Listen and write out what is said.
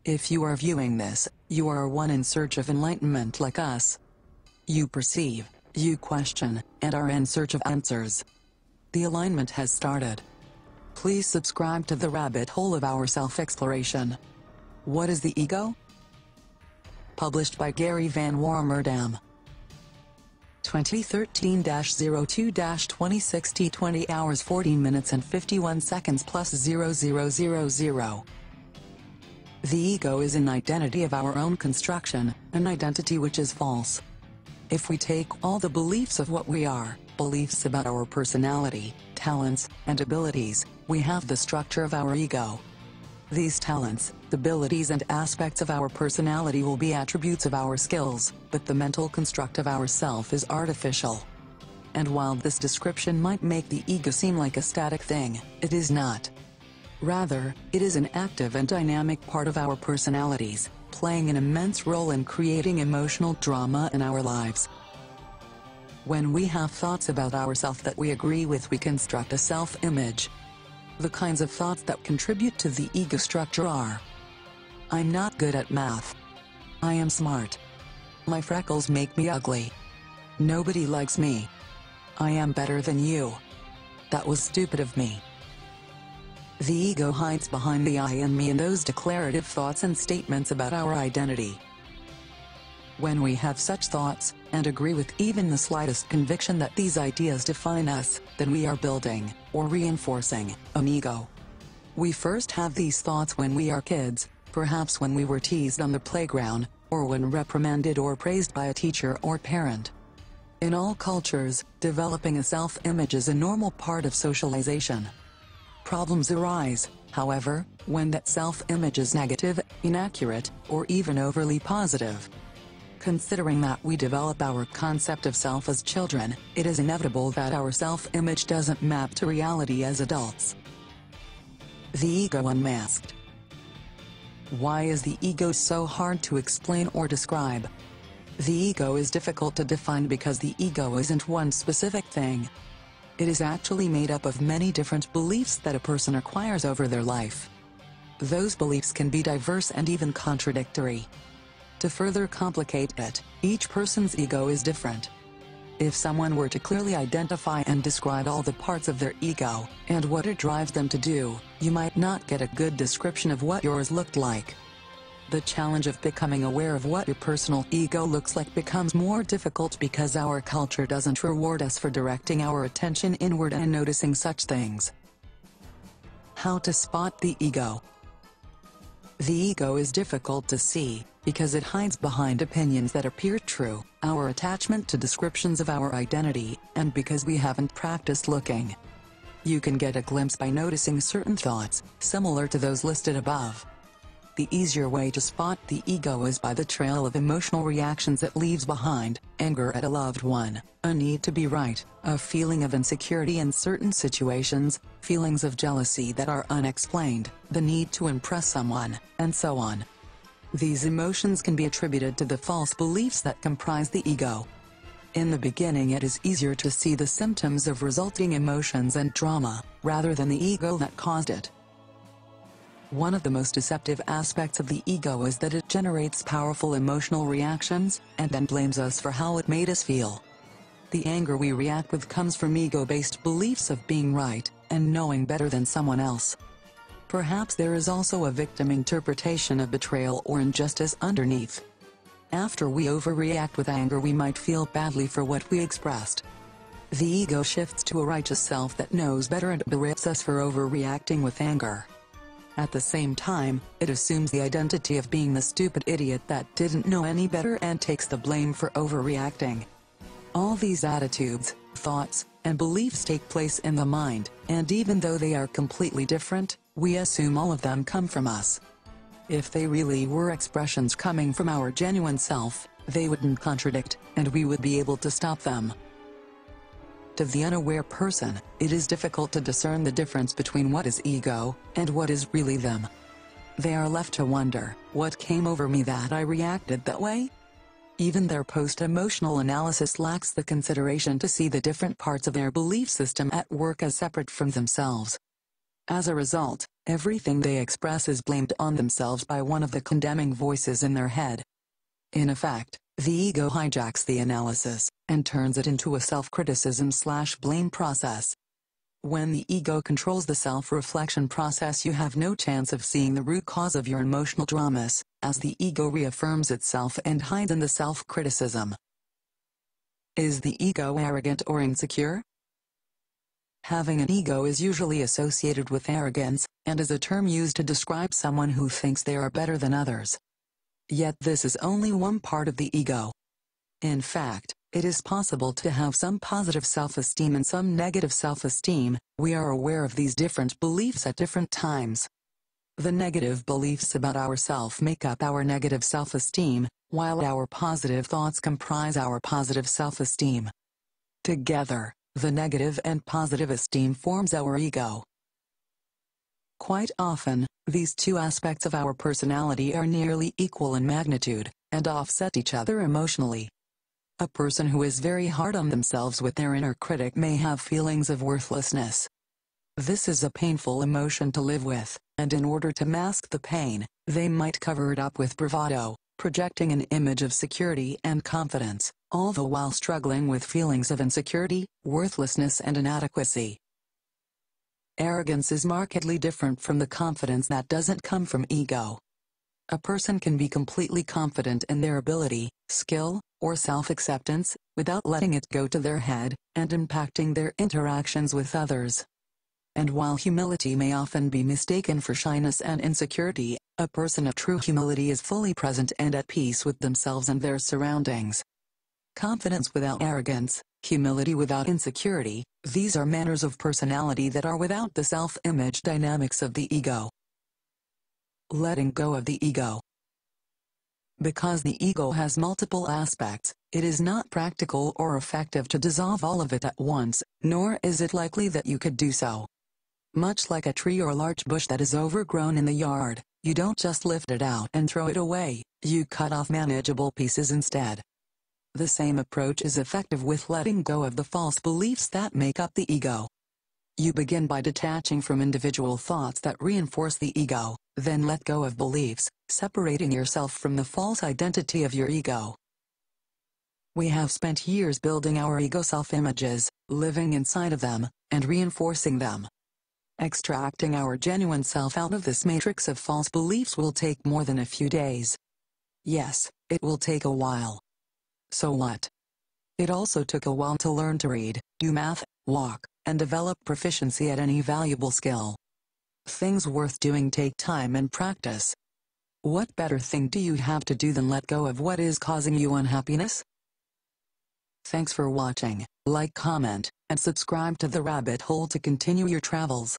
If you are viewing this, you are one in search of enlightenment like us. You perceive, you question, and are in search of answers. The alignment has started. Please subscribe to the rabbit hole of our self-exploration. What is the ego? Published by Gary Van Warmerdam. 2013-02-2060 20 hours 14 minutes and 51 seconds plus 0000. The ego is an identity of our own construction, an identity which is false. If we take all the beliefs of what we are, beliefs about our personality, talents, and abilities, we have the structure of our ego. These talents, abilities and aspects of our personality will be attributes of our skills, but the mental construct of ourself is artificial. And while this description might make the ego seem like a static thing, it is not. Rather, it is an active and dynamic part of our personalities, playing an immense role in creating emotional drama in our lives. When we have thoughts about ourselves that we agree with, we construct a self-image. The kinds of thoughts that contribute to the ego structure are: I'm not good at math. I am smart. My freckles make me ugly. Nobody likes me. I am better than you. That was stupid of me. The ego hides behind the I and me and those declarative thoughts and statements about our identity. When we have such thoughts, and agree with even the slightest conviction that these ideas define us, then we are building, or reinforcing, an ego. We first have these thoughts when we are kids, perhaps when we were teased on the playground, or when reprimanded or praised by a teacher or parent. In all cultures, developing a self-image is a normal part of socialization. Problems arise, however, when that self-image is negative, inaccurate, or even overly positive. Considering that we develop our concept of self as children, it is inevitable that our self-image doesn't map to reality as adults. The ego unmasked. Why is the ego so hard to explain or describe? The ego is difficult to define because the ego isn't one specific thing. It is actually made up of many different beliefs that a person acquires over their life. Those beliefs can be diverse and even contradictory. To further complicate it, each person's ego is different. If someone were to clearly identify and describe all the parts of their ego, and what it drives them to do, you might not get a good description of what yours looked like. The challenge of becoming aware of what your personal ego looks like becomes more difficult because our culture doesn't reward us for directing our attention inward and noticing such things. How to spot the ego? The ego is difficult to see, because it hides behind opinions that appear true, our attachment to descriptions of our identity, and because we haven't practiced looking. You can get a glimpse by noticing certain thoughts, similar to those listed above. The easier way to spot the ego is by the trail of emotional reactions it leaves behind: anger at a loved one, a need to be right, a feeling of insecurity in certain situations, feelings of jealousy that are unexplained, the need to impress someone, and so on. These emotions can be attributed to the false beliefs that comprise the ego. In the beginning, it is easier to see the symptoms of resulting emotions and drama, rather than the ego that caused it. One of the most deceptive aspects of the ego is that it generates powerful emotional reactions, and then blames us for how it made us feel. The anger we react with comes from ego-based beliefs of being right, and knowing better than someone else. Perhaps there is also a victim interpretation of betrayal or injustice underneath. After we overreact with anger, we might feel badly for what we expressed. The ego shifts to a righteous self that knows better and berates us for overreacting with anger. At the same time, it assumes the identity of being the stupid idiot that didn't know any better and takes the blame for overreacting. All these attitudes, thoughts, and beliefs take place in the mind, and even though they are completely different, we assume all of them come from us. If they really were expressions coming from our genuine self, they wouldn't contradict, and we would be able to stop them. To the unaware person, it is difficult to discern the difference between what is ego, and what is really them. They are left to wonder, what came over me that I reacted that way? Even their post-emotional analysis lacks the consideration to see the different parts of their belief system at work as separate from themselves. As a result, everything they express is blamed on themselves by one of the condemning voices in their head. In effect, the ego hijacks the analysis and turns it into a self-criticism/blame process. When the ego controls the self-reflection process, you have no chance of seeing the root cause of your emotional dramas, as the ego reaffirms itself and hides in the self-criticism. Is the ego arrogant or insecure? Having an ego is usually associated with arrogance, and is a term used to describe someone who thinks they are better than others. Yet this is only one part of the ego. In fact, it is possible to have some positive self-esteem and some negative self-esteem. We are aware of these different beliefs at different times. The negative beliefs about ourselves make up our negative self-esteem, while our positive thoughts comprise our positive self-esteem. Together, the negative and positive esteem forms our ego. Quite often, these two aspects of our personality are nearly equal in magnitude, and offset each other emotionally. A person who is very hard on themselves with their inner critic may have feelings of worthlessness. This is a painful emotion to live with, and in order to mask the pain, they might cover it up with bravado, projecting an image of security and confidence, all the while struggling with feelings of insecurity, worthlessness and inadequacy. Arrogance is markedly different from the confidence that doesn't come from ego. A person can be completely confident in their ability, skill, or self-acceptance, without letting it go to their head, and impacting their interactions with others. And while humility may often be mistaken for shyness and insecurity, a person of true humility is fully present and at peace with themselves and their surroundings. Confidence without arrogance, humility without insecurity, these are manners of personality that are without the self-image dynamics of the ego. Letting go of the ego. Because the ego has multiple aspects, it is not practical or effective to dissolve all of it at once, nor is it likely that you could do so. Much like a tree or large bush that is overgrown in the yard, you don't just lift it out and throw it away, you cut off manageable pieces instead. The same approach is effective with letting go of the false beliefs that make up the ego. You begin by detaching from individual thoughts that reinforce the ego, then let go of beliefs, separating yourself from the false identity of your ego. We have spent years building our ego self-images, living inside of them, and reinforcing them. Extracting our genuine self out of this matrix of false beliefs will take more than a few days. Yes, it will take a while. So what? It also took a while to learn to read, do math, walk, and develop proficiency at any valuable skill. Things worth doing take time and practice. What better thing do you have to do than let go of what is causing you unhappiness? Thanks for watching. Like, comment, and subscribe to The Rabbit Hole to continue your travels.